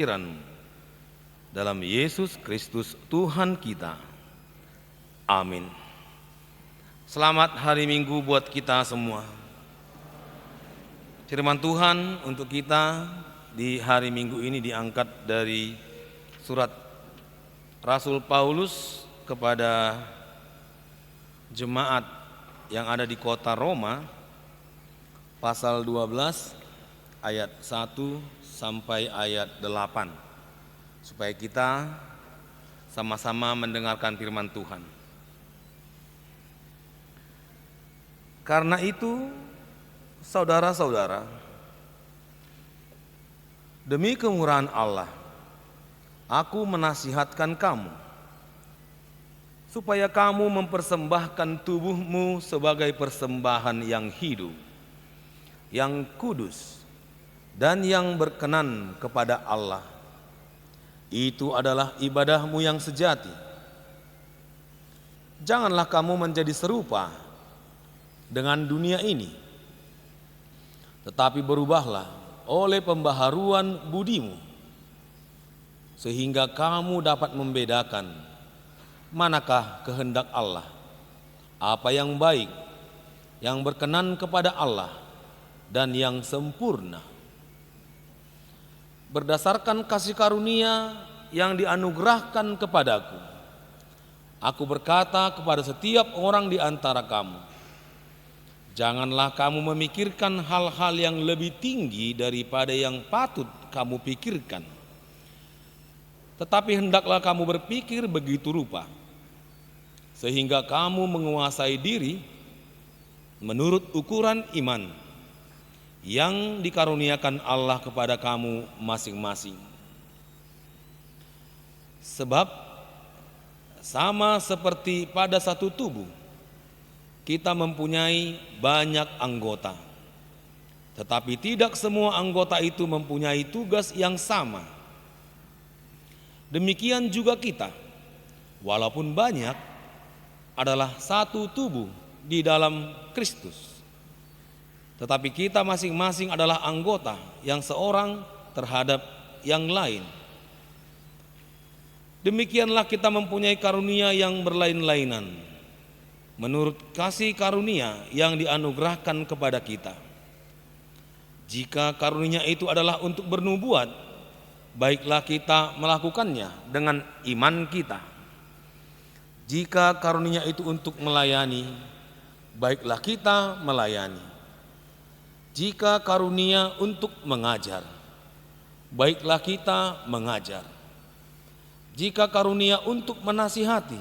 dalam Yesus Kristus Tuhan kita. Amin. Selamat hari Minggu buat kita semua. Firman Tuhan untuk kita di hari Minggu ini diangkat dari surat Rasul Paulus kepada jemaat yang ada di kota Roma, pasal 12 ayat 1 sampai ayat 8, supaya kita sama-sama mendengarkan firman Tuhan. Karena itu, saudara-saudara, demi kemurahan Allah, aku menasihatkan kamu, supaya kamu mempersembahkan tubuhmu sebagai persembahan yang hidup, yang kudus, dan yang berkenan kepada Allah. Itu adalah ibadahmu yang sejati. Janganlah kamu menjadi serupa dengan dunia ini, tetapi berubahlah oleh pembaharuan budimu, sehingga kamu dapat membedakan manakah kehendak Allah, apa yang baik, yang berkenan kepada Allah, dan yang sempurna. Berdasarkan kasih karunia yang dianugerahkan kepadaku, aku berkata kepada setiap orang di antara kamu, janganlah kamu memikirkan hal-hal yang lebih tinggi daripada yang patut kamu pikirkan, tetapi hendaklah kamu berpikir begitu rupa, sehingga kamu menguasai diri menurut ukuran iman yang dikaruniakan Allah kepada kamu masing-masing. Sebab sama seperti pada satu tubuh, kita mempunyai banyak anggota, tetapi tidak semua anggota itu mempunyai tugas yang sama. Demikian juga kita, walaupun banyak, adalah satu tubuh di dalam Kristus, tetapi kita masing-masing adalah anggota yang seorang terhadap yang lain. Demikianlah kita mempunyai karunia yang berlain-lainan, menurut kasih karunia yang dianugerahkan kepada kita. Jika karunia itu adalah untuk bernubuat, baiklah kita melakukannya dengan iman kita. Jika karunia itu untuk melayani, baiklah kita melayani. Jika karunia untuk mengajar, baiklah kita mengajar. Jika karunia untuk menasihati,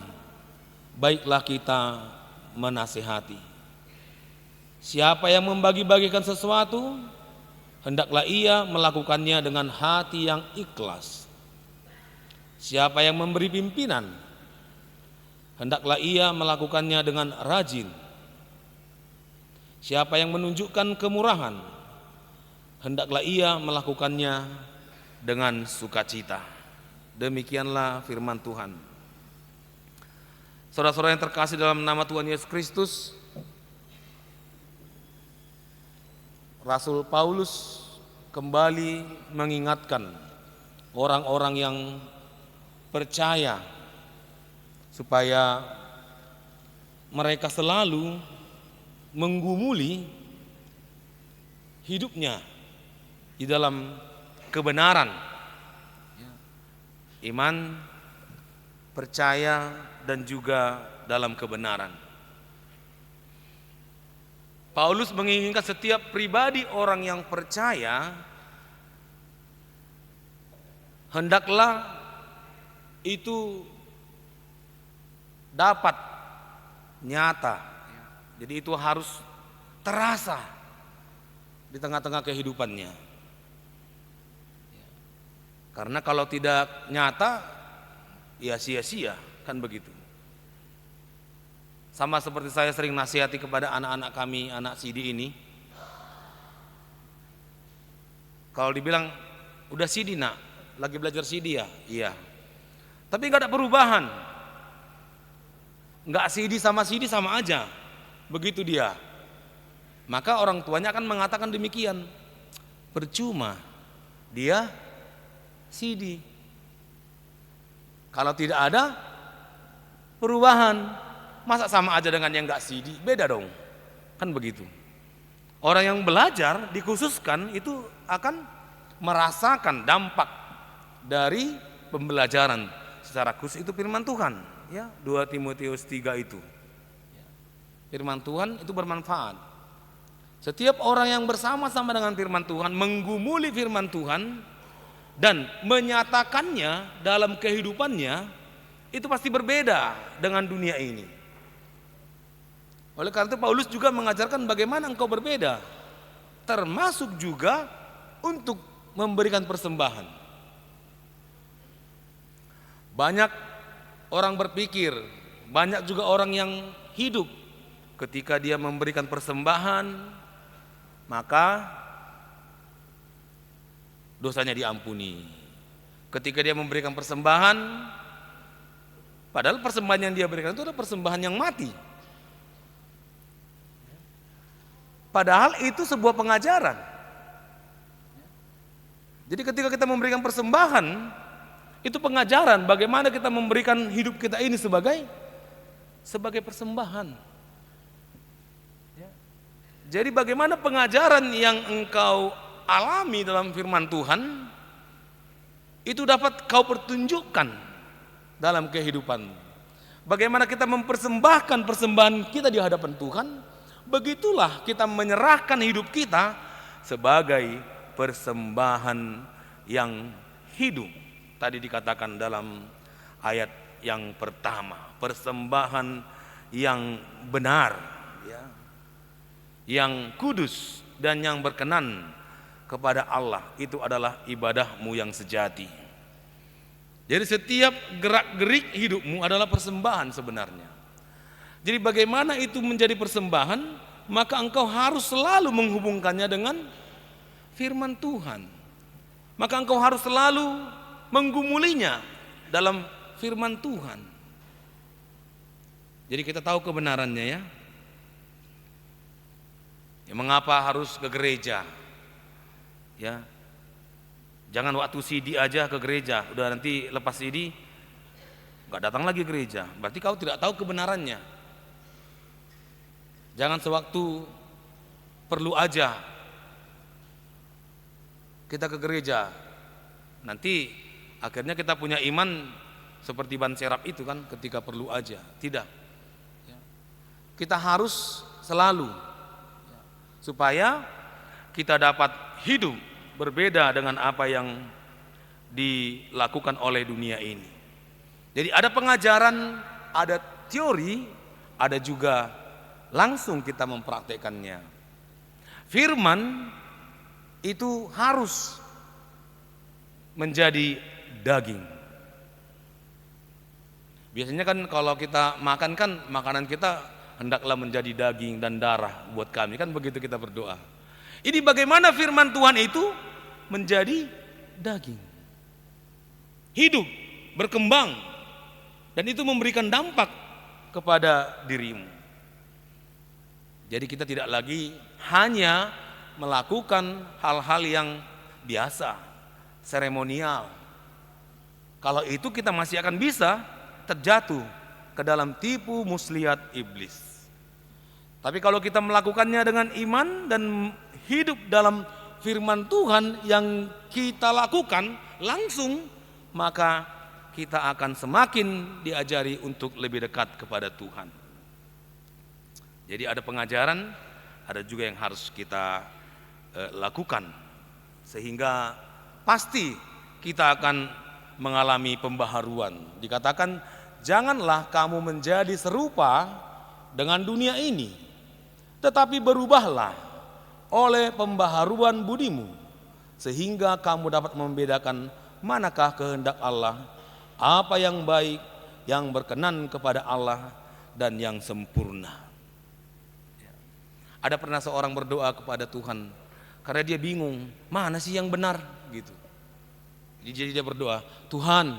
baiklah kita menasihati. Siapa yang membagi-bagikan sesuatu, hendaklah ia melakukannya dengan hati yang ikhlas. Siapa yang memberi pimpinan, hendaklah ia melakukannya dengan rajin. Siapa yang menunjukkan kemurahan, hendaklah ia melakukannya dengan sukacita. Demikianlah firman Tuhan. Saudara-saudara yang terkasih dalam nama Tuhan Yesus Kristus, Rasul Paulus kembali mengingatkan orang-orang yang percaya supaya mereka selalu menggumuli hidupnya di dalam kebenaran, iman, percaya, dan juga dalam kebenaran. Paulus menginginkan setiap pribadi orang yang percaya hendaklah itu dapat nyata. Jadi itu harus terasa di tengah-tengah kehidupannya. Karena kalau tidak nyata, ya sia-sia, kan begitu. Sama seperti saya sering nasihati kepada anak-anak kami, anak Sidi ini. Kalau dibilang, udah Sidi nak, lagi belajar Sidi ya? Iya. Tapi gak ada perubahan. Gak Sidi sama aja. Begitu dia. Maka orang tuanya akan mengatakan demikian. Percuma dia CD. Kalau tidak ada perubahan, masa sama aja dengan yang nggak CD? Beda dong, kan begitu. Orang yang belajar dikhususkan itu akan merasakan dampak dari pembelajaran secara khusus itu firman Tuhan, ya. 2 Timotius 3 itu. Firman Tuhan itu bermanfaat. Setiap orang yang bersama-sama dengan firman Tuhan, menggumuli firman Tuhan dan menyatakannya dalam kehidupannya, itu pasti berbeda dengan dunia ini. Oleh karena itu Paulus juga mengajarkan bagaimana engkau berbeda, termasuk juga untuk memberikan persembahan. Banyak orang berpikir, banyak juga orang yang hidup ketika dia memberikan persembahan, maka dosanya diampuni. Ketika dia memberikan persembahan, padahal persembahan yang dia berikan itu adalah persembahan yang mati. Padahal itu sebuah pengajaran. Jadi ketika kita memberikan persembahan, itu pengajaran bagaimana kita memberikan hidup kita ini sebagai persembahan. Jadi bagaimana pengajaran yang engkau alami dalam firman Tuhan itu dapat kau pertunjukkan dalam kehidupan. Bagaimana kita mempersembahkan persembahan kita di hadapan Tuhan, begitulah kita menyerahkan hidup kita sebagai persembahan yang hidup. Tadi dikatakan dalam ayat yang pertama, persembahan yang benar, ya, yang kudus dan yang berkenan kepada Allah, itu adalah ibadahmu yang sejati. Jadi setiap gerak-gerik hidupmu adalah persembahan sebenarnya. Jadi bagaimana itu menjadi persembahan? Maka engkau harus selalu menghubungkannya dengan firman Tuhan. Maka engkau harus selalu menggumulinya dalam firman Tuhan. Jadi kita tahu kebenarannya, ya. Mengapa harus ke gereja? Ya. Jangan waktu CD aja ke gereja, udah nanti lepas CD nggak datang lagi gereja. Berarti kau tidak tahu kebenarannya. Jangan sewaktu perlu aja kita ke gereja. Nanti akhirnya kita punya iman seperti ban serap itu kan, ketika perlu aja. Tidak. Kita harus selalu, supaya kita dapat hidup berbeda dengan apa yang dilakukan oleh dunia ini. Jadi ada pengajaran, ada teori, ada juga langsung kita mempraktekannya. Firman itu harus menjadi daging. Biasanya kan kalau kita makan kan, makanan kita hendaklah menjadi daging dan darah buat kami, kan begitu kita berdoa. Ini bagaimana firman Tuhan itu menjadi daging, hidup, berkembang, dan itu memberikan dampak kepada dirimu. Jadi kita tidak lagi hanya melakukan hal-hal yang biasa, seremonial. Kalau itu kita masih akan bisa terjatuh ke dalam tipu muslihat iblis. Tapi kalau kita melakukannya dengan iman dan hidup dalam firman Tuhan yang kita lakukan langsung, maka kita akan semakin diajari untuk lebih dekat kepada Tuhan. Jadi ada pengajaran, ada juga yang harus kita lakukan, sehingga pasti kita akan mengalami pembaharuan. Dikatakan, janganlah kamu menjadi serupa dengan dunia ini, tetapi berubahlah oleh pembaharuan budimu, sehingga kamu dapat membedakan manakah kehendak Allah, apa yang baik, yang berkenan kepada Allah, dan yang sempurna. Ada pernah seorang berdoa kepada Tuhan karena dia bingung, mana sih yang benar gitu. Jadi dia berdoa, Tuhan,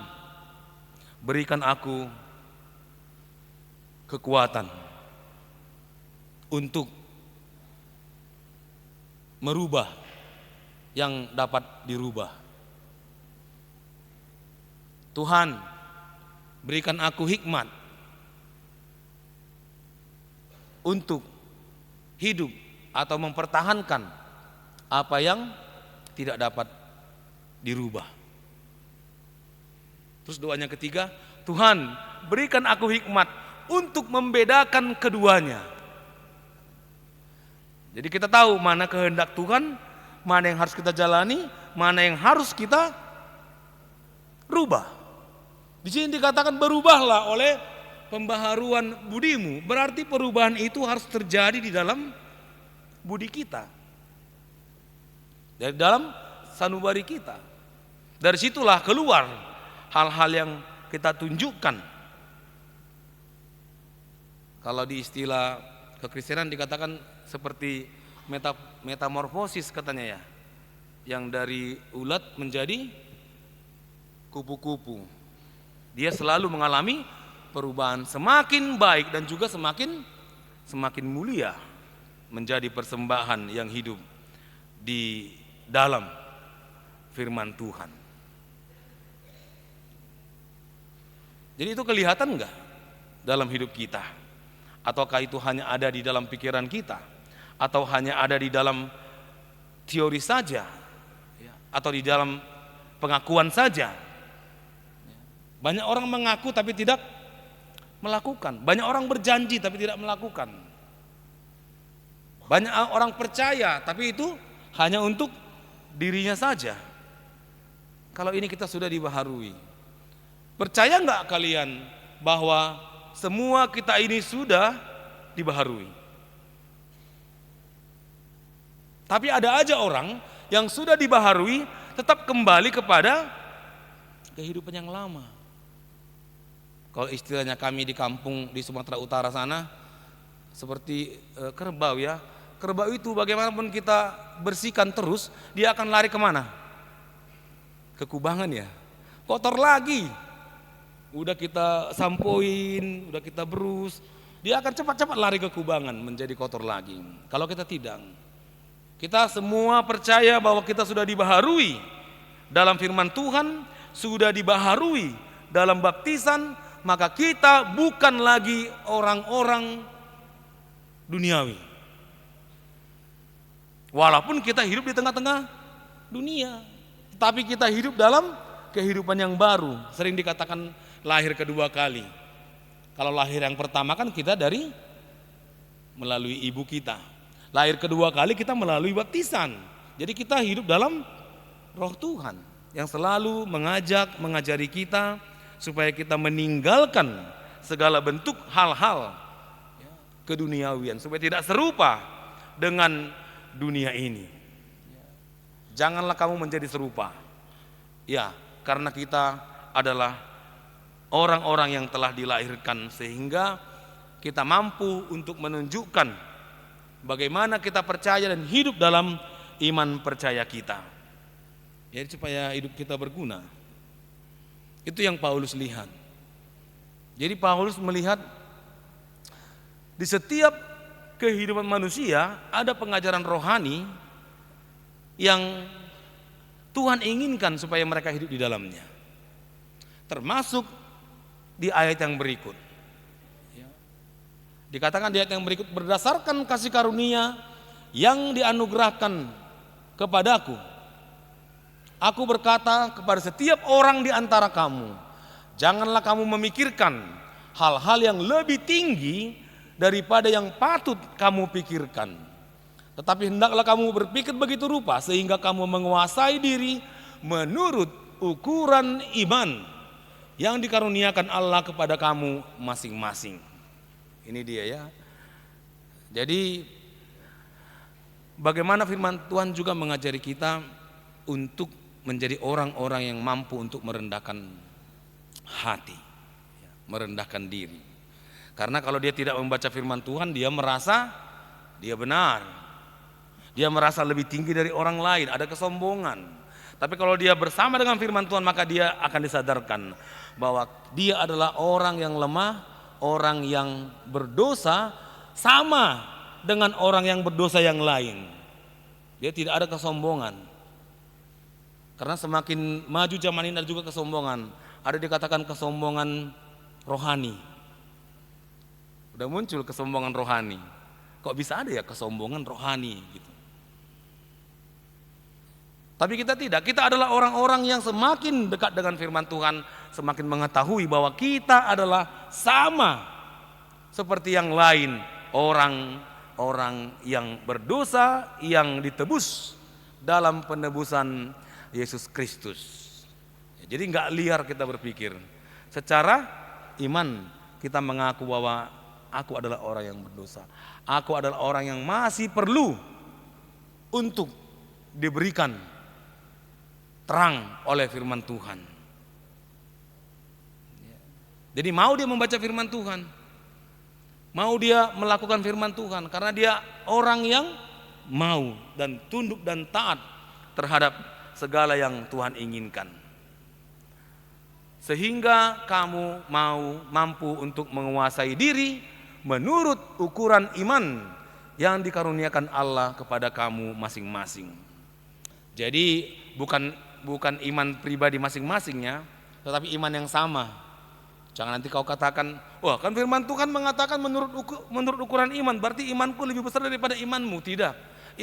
berikan aku kekuatan untuk merubah yang dapat dirubah. Tuhan, berikan aku hikmat untuk hidup atau mempertahankan apa yang tidak dapat dirubah. Terus doanya ketiga, Tuhan, berikan aku hikmat untuk membedakan keduanya. Jadi kita tahu mana kehendak Tuhan, mana yang harus kita jalani, mana yang harus kita rubah. Di sini dikatakan berubahlah oleh pembaharuan budimu. Berarti perubahan itu harus terjadi di dalam budi kita, dari dalam sanubari kita. Dari situlah keluar hal-hal yang kita tunjukkan. Kalau di istilah kekristenan dikatakan seperti metamorfosis katanya ya, yang dari ulat menjadi kupu-kupu. Dia selalu mengalami perubahan semakin baik dan juga semakin mulia, menjadi persembahan yang hidup di dalam firman Tuhan. Jadi itu kelihatan enggak dalam hidup kita? Ataukah itu hanya ada di dalam pikiran kita? Atau hanya ada di dalam teori saja? Atau di dalam pengakuan saja? Banyak orang mengaku tapi tidak melakukan. Banyak orang berjanji tapi tidak melakukan. Banyak orang percaya tapi itu hanya untuk dirinya saja. Kalau ini kita sudah dibaharui, percaya enggak kalian bahwa semua kita ini sudah dibaharui? Tapi ada aja orang yang sudah dibaharui tetap kembali kepada kehidupan yang lama. Kalau istilahnya kami di kampung di Sumatera Utara sana seperti kerbau ya. Kerbau itu bagaimanapun kita bersihkan terus, dia akan lari kemana? Ke kubangan ya. Kotor lagi. Udah kita sampoin, udah kita berus, dia akan cepat-cepat lari ke kubangan menjadi kotor lagi. Kalau kita tidak, kita semua percaya bahwa kita sudah dibaharui dalam firman Tuhan, sudah dibaharui dalam baptisan, maka kita bukan lagi orang-orang duniawi. Walaupun kita hidup di tengah-tengah dunia, tapi kita hidup dalam kehidupan yang baru. Sering dikatakan lahir kedua kali. Kalau lahir yang pertama kan kita dari melalui ibu kita. Lahir kedua kali kita melalui baptisan. Jadi kita hidup dalam Roh Tuhan yang selalu mengajari kita supaya kita meninggalkan segala bentuk hal-hal keduniawian, supaya tidak serupa dengan dunia ini. Janganlah kamu menjadi serupa. Ya, karena kita adalah orang-orang yang telah dilahirkan sehingga kita mampu untuk menunjukkan bagaimana kita percaya dan hidup dalam iman percaya kita. Jadi supaya hidup kita berguna. Itu yang Paulus lihat. Jadi Paulus melihat di setiap kehidupan manusia ada pengajaran rohani yang Tuhan inginkan supaya mereka hidup di dalamnya. Termasuk di ayat yang berikut. Dikatakan di ayat yang berikut, berdasarkan kasih karunia yang dianugerahkan kepadaku, aku berkata kepada setiap orang di antara kamu, janganlah kamu memikirkan hal-hal yang lebih tinggi daripada yang patut kamu pikirkan. Tetapi hendaklah kamu berpikir begitu rupa sehingga kamu menguasai diri menurut ukuran iman yang dikaruniakan Allah kepada kamu masing-masing. Ini dia ya. Jadi bagaimana firman Tuhan juga mengajari kita untuk menjadi orang-orang yang mampu untuk merendahkan hati, merendahkan diri. Karena kalau dia tidak membaca firman Tuhan, dia merasa dia benar. Dia merasa lebih tinggi dari orang lain, ada kesombongan. Tapi kalau dia bersama dengan firman Tuhan, maka dia akan disadarkan bahwa dia adalah orang yang lemah, orang yang berdosa sama dengan orang yang berdosa yang lain. Dia tidak ada kesombongan. Karena semakin maju zaman ini ada juga kesombongan. Ada dikatakan kesombongan rohani. Udah muncul kesombongan rohani. Kok bisa ada ya kesombongan rohani gitu. Tapi kita tidak, kita adalah orang-orang yang semakin dekat dengan firman Tuhan, semakin mengetahui bahwa kita adalah sama seperti yang lain, orang-orang yang berdosa yang ditebus dalam penebusan Yesus Kristus. Jadi nggak liar kita berpikir. Secara iman kita mengaku bahwa aku adalah orang yang berdosa. Aku adalah orang yang masih perlu untuk diberikan terang oleh firman Tuhan. Jadi mau dia membaca firman Tuhan, mau dia melakukan firman Tuhan, karena dia orang yang mau dan tunduk dan taat terhadap segala yang Tuhan inginkan. Sehingga kamu mampu untuk menguasai diri menurut ukuran iman yang dikaruniakan Allah kepada kamu masing-masing. Jadi bukan iman pribadi masing-masingnya, tetapi iman yang sama. Jangan nanti kau katakan, wah kan firman Tuhan mengatakan menurut ukuran iman, berarti imanku lebih besar daripada imanmu. Tidak,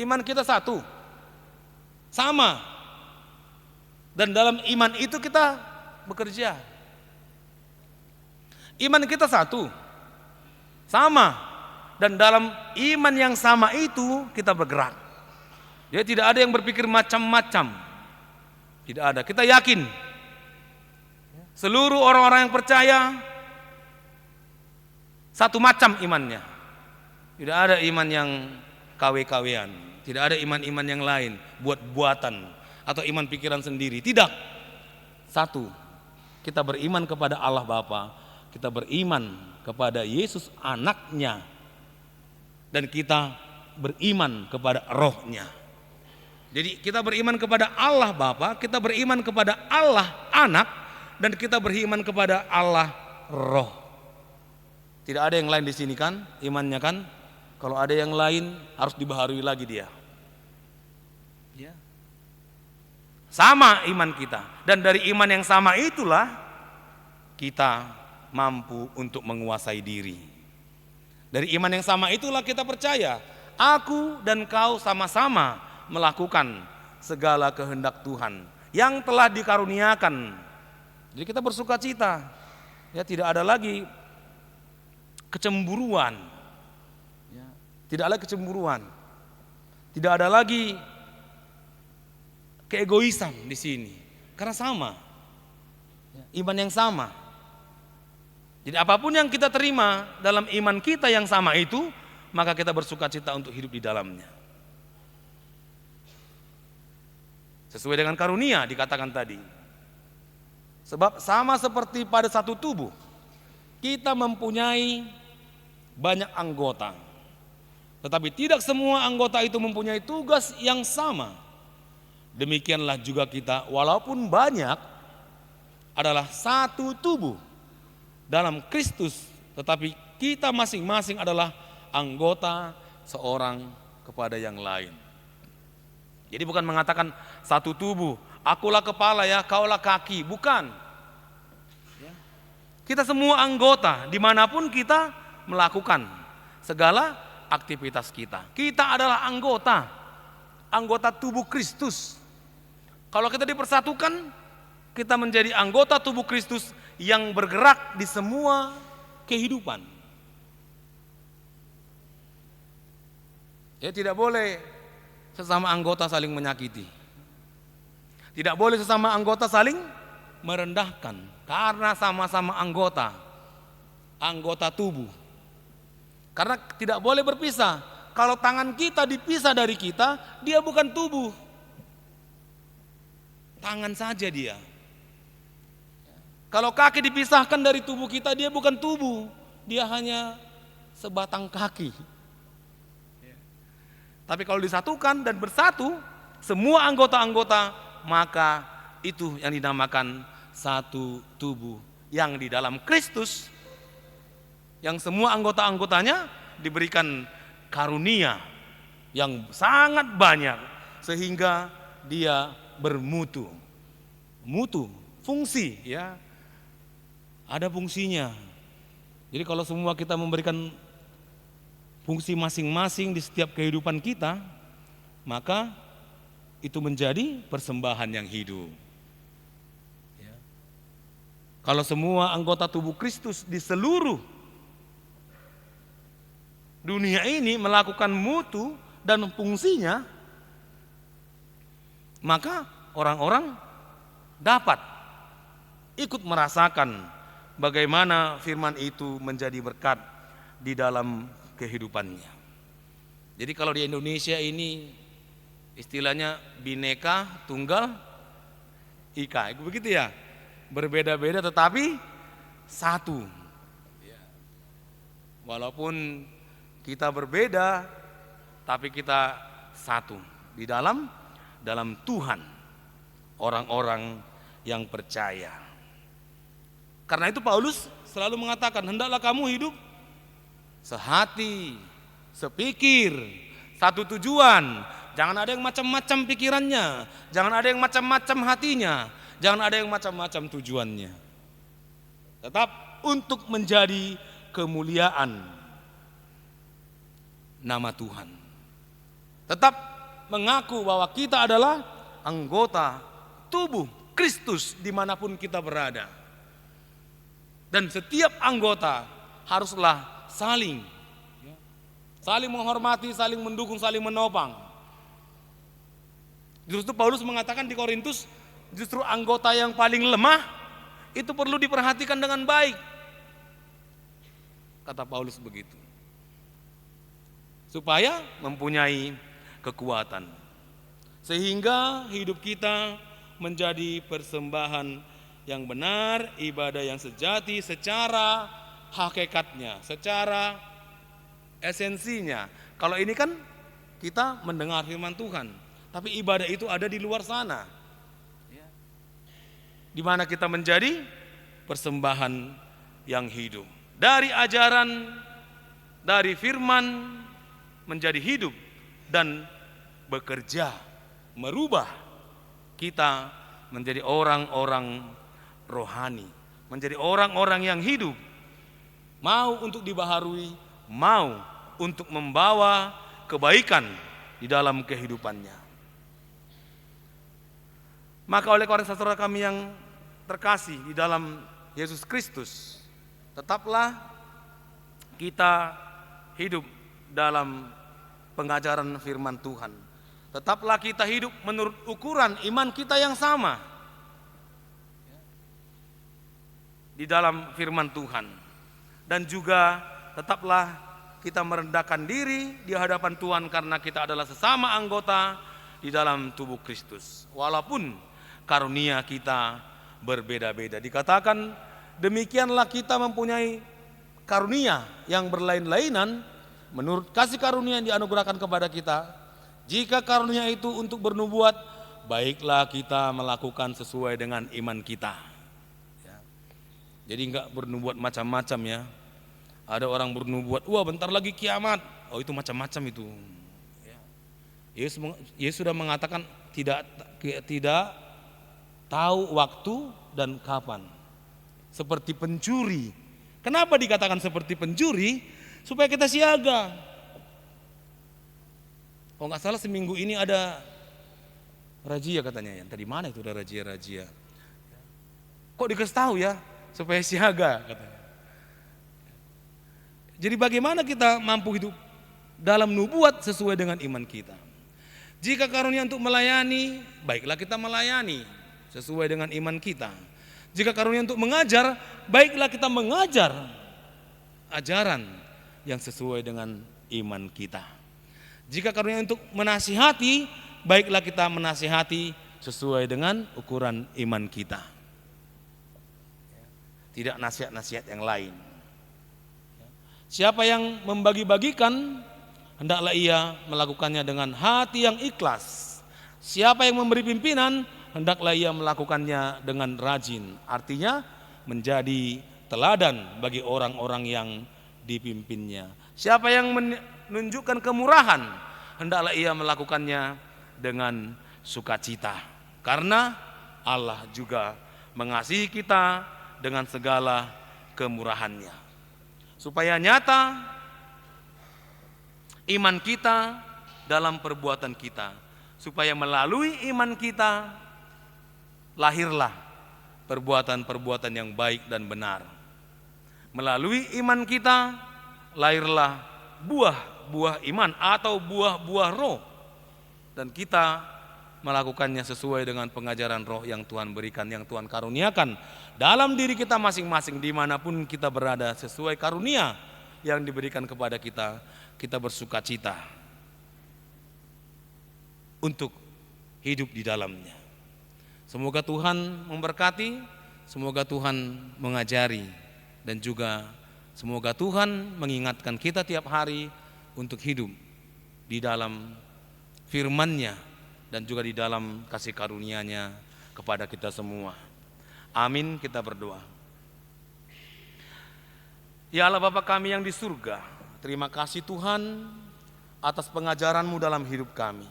iman kita satu, sama. Dan dalam iman itu kita bekerja. Iman kita satu, sama. Dan dalam iman yang sama itu kita bergerak. Jadi tidak ada yang berpikir macam-macam. Tidak ada. Kita yakin seluruh orang-orang yang percaya satu macam imannya. Tidak ada iman yang KW-KW-an. Tidak ada iman-iman yang lain, buat-buatan atau iman pikiran sendiri. Tidak. Satu. Kita beriman kepada Allah Bapa, kita beriman kepada Yesus anaknya, dan kita beriman kepada rohnya. Jadi kita beriman kepada Allah Bapa, kita beriman kepada Allah Anak, dan kita beriman kepada Allah Roh. Tidak ada yang lain di sini kan imannya kan? Kalau ada yang lain harus dibaharui lagi dia. Ya. Sama iman kita, dan dari iman yang sama itulah kita mampu untuk menguasai diri. Dari iman yang sama itulah kita percaya, aku dan kau sama-sama melakukan segala kehendak Tuhan yang telah dikaruniakan. Jadi kita bersuka cita. Ya, tidak ada lagi kecemburuan. Ya, tidak ada kecemburuan. Tidak ada lagi keegoisan di sini. Karena sama. Ya, iman yang sama. Jadi apapun yang kita terima dalam iman kita yang sama itu, maka kita bersuka cita untuk hidup di dalamnya. Sesuai dengan karunia dikatakan tadi. Sebab sama seperti pada satu tubuh, kita mempunyai banyak anggota. Tetapi tidak semua anggota itu mempunyai tugas yang sama. Demikianlah juga kita, walaupun banyak, adalah satu tubuh dalam Kristus, tetapi kita masing-masing adalah anggota seorang kepada yang lain. Jadi bukan mengatakan satu tubuh, akulah kepala ya, kaulah kaki, bukan. Kita semua anggota, dimanapun kita melakukan segala aktivitas kita. Kita adalah anggota tubuh Kristus. Kalau kita dipersatukan, kita menjadi anggota tubuh Kristus yang bergerak di semua kehidupan. Ya, tidak boleh sesama anggota saling menyakiti. Tidak boleh sesama anggota saling merendahkan, karena sama-sama anggota tubuh. Karena tidak boleh berpisah. Kalau tangan kita dipisah dari kita, dia bukan tubuh. Tangan saja dia. Kalau kaki dipisahkan dari tubuh kita, dia bukan tubuh, dia hanya sebatang kaki. Tapi kalau disatukan dan bersatu, semua anggota-anggota, maka itu yang dinamakan satu tubuh yang di dalam Kristus, yang semua anggota-anggotanya diberikan karunia yang sangat banyak sehingga dia bermutu. mutu, fungsi ya. Ada fungsinya. Jadi kalau semua kita memberikan fungsi masing-masing di setiap kehidupan kita, maka itu menjadi persembahan yang hidup. Ya. Kalau semua anggota tubuh Kristus di seluruh dunia ini melakukan mutu dan fungsinya, maka orang-orang dapat ikut merasakan bagaimana firman itu menjadi berkat di dalam kehidupannya. Jadi kalau di Indonesia ini istilahnya bineka tunggal ika, begitu ya, berbeda-beda tetapi satu. Walaupun kita berbeda, tapi kita satu di dalam Tuhan, orang-orang yang percaya. Karena itu Paulus selalu mengatakan, hendaklah kamu hidup sehati, sepikir, satu tujuan. Jangan ada yang macam-macam pikirannya, jangan ada yang macam-macam hatinya, jangan ada yang macam-macam tujuannya. Tetap untuk menjadi kemuliaan nama Tuhan. Tetap mengaku bahwa kita adalah anggota tubuh Kristus dimanapun kita berada. Dan setiap anggota haruslah saling menghormati, saling mendukung, saling menopang. Justru Paulus mengatakan di Korintus, justru anggota yang paling lemah itu perlu diperhatikan dengan baik. Kata Paulus begitu. Supaya mempunyai kekuatan. Sehingga hidup kita menjadi persembahan yang benar, ibadah yang sejati secara hakikatnya, secara esensinya. Kalau ini kan kita mendengar firman Tuhan, tapi ibadah itu ada di luar sana, di mana kita menjadi persembahan yang hidup. Dari ajaran, dari firman menjadi hidup dan bekerja, merubah kita menjadi orang-orang rohani, menjadi orang-orang yang hidup, mau untuk dibaharui, mau untuk membawa kebaikan di dalam kehidupannya. Maka oleh karena saudara kami yang terkasih di dalam Yesus Kristus, tetaplah kita hidup dalam pengajaran firman Tuhan. Tetaplah kita hidup menurut ukuran iman kita yang sama di dalam firman Tuhan. Dan juga tetaplah kita merendahkan diri di hadapan Tuhan karena kita adalah sesama anggota di dalam tubuh Kristus. Walaupun karunia kita berbeda-beda. Dikatakan demikianlah kita mempunyai karunia yang berlain-lainan menurut kasih karunia yang dianugerahkan kepada kita. Jika karunia itu untuk bernubuat, baiklah kita melakukan sesuai dengan iman kita. Jadi enggak bernubuat macam-macam ya. Ada orang bernubuat, wah bentar lagi kiamat. Oh itu macam-macam itu. Yesus sudah mengatakan tidak tahu waktu dan kapan. Seperti pencuri. Kenapa dikatakan seperti pencuri? Supaya kita siaga. Kalau nggak salah seminggu ini ada razia katanya. Tadi mana itu ada razia-razia? Kok dikasih tahu ya? Supaya siaga katanya. Jadi bagaimana kita mampu hidup dalam nubuat sesuai dengan iman kita? Jika karunia untuk melayani, baiklah kita melayani sesuai dengan iman kita. Jika karunia untuk mengajar, baiklah kita mengajar ajaran yang sesuai dengan iman kita. Jika karunia untuk menasihati, baiklah kita menasihati sesuai dengan ukuran iman kita. Tidak nasihat-nasihat yang lain. Siapa yang membagi-bagikan, hendaklah ia melakukannya dengan hati yang ikhlas. Siapa yang memberi pimpinan, hendaklah ia melakukannya dengan rajin. Artinya menjadi teladan bagi orang-orang yang dipimpinnya. Siapa yang menunjukkan kemurahan, hendaklah ia melakukannya dengan sukacita. Karena Allah juga mengasihi kita dengan segala kemurahan-Nya. Supaya nyata iman kita dalam perbuatan kita, supaya melalui iman kita lahirlah perbuatan-perbuatan yang baik dan benar. Melalui iman kita lahirlah buah-buah iman atau buah-buah roh, dan kita melakukannya sesuai dengan pengajaran roh yang Tuhan berikan, yang Tuhan karuniakan dalam diri kita masing-masing dimanapun kita berada. Sesuai karunia yang diberikan kepada kita, kita bersuka cita untuk hidup di dalamnya. Semoga Tuhan memberkati, semoga Tuhan mengajari, dan juga semoga Tuhan mengingatkan kita tiap hari untuk hidup di dalam firman-Nya dan juga di dalam kasih karunia-Nya kepada kita semua. Amin, kita berdoa. Ya Allah Bapa kami yang di surga, terima kasih Tuhan atas pengajaran-Mu dalam hidup kami,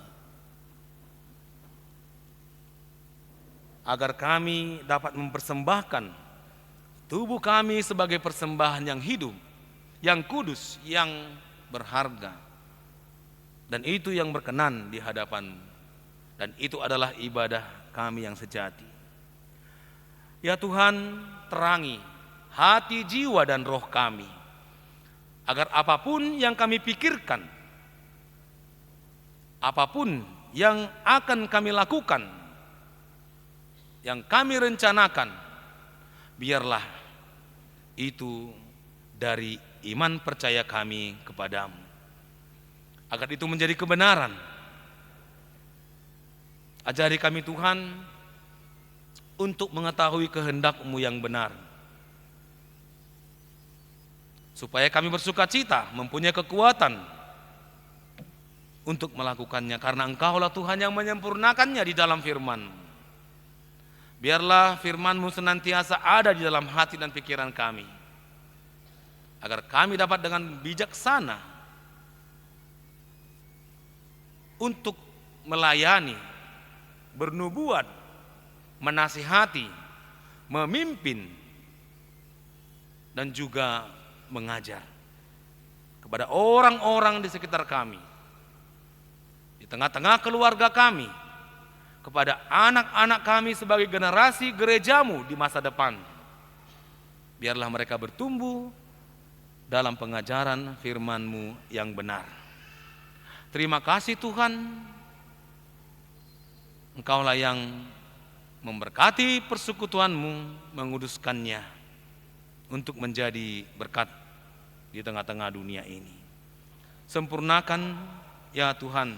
agar kami dapat mempersembahkan tubuh kami sebagai persembahan yang hidup, yang kudus, yang berharga, dan itu yang berkenan di hadapan-Mu. Dan itu adalah ibadah kami yang sejati. Ya Tuhan, terangi hati, jiwa, dan roh kami, agar apapun yang kami pikirkan, apapun yang akan kami lakukan, yang kami rencanakan, biarlah itu dari iman percaya kami kepadamu, agar itu menjadi kebenaran. Ajari kami Tuhan untuk mengetahui kehendak-Mu yang benar, supaya kami bersuka cita, mempunyai kekuatan untuk melakukannya, karena Engkaulah Tuhan yang menyempurnakannya di dalam firman. Biarlah firman-Mu senantiasa ada di dalam hati dan pikiran kami, agar kami dapat dengan bijaksana untuk melayani, bernubuat, menasihati, memimpin, dan juga mengajar kepada orang-orang di sekitar kami, di tengah-tengah keluarga kami, kepada anak-anak kami sebagai generasi gereja-Mu di masa depan. Biarlah mereka bertumbuh dalam pengajaran firman-Mu yang benar. Terima kasih Tuhan, Engkaulah yang memberkati persekutuan-Mu, menguduskannya untuk menjadi berkat di tengah-tengah dunia ini. Sempurnakan ya Tuhan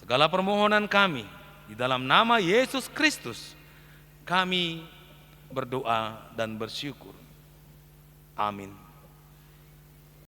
segala permohonan kami, di dalam nama Yesus Kristus kami berdoa dan bersyukur. Amin.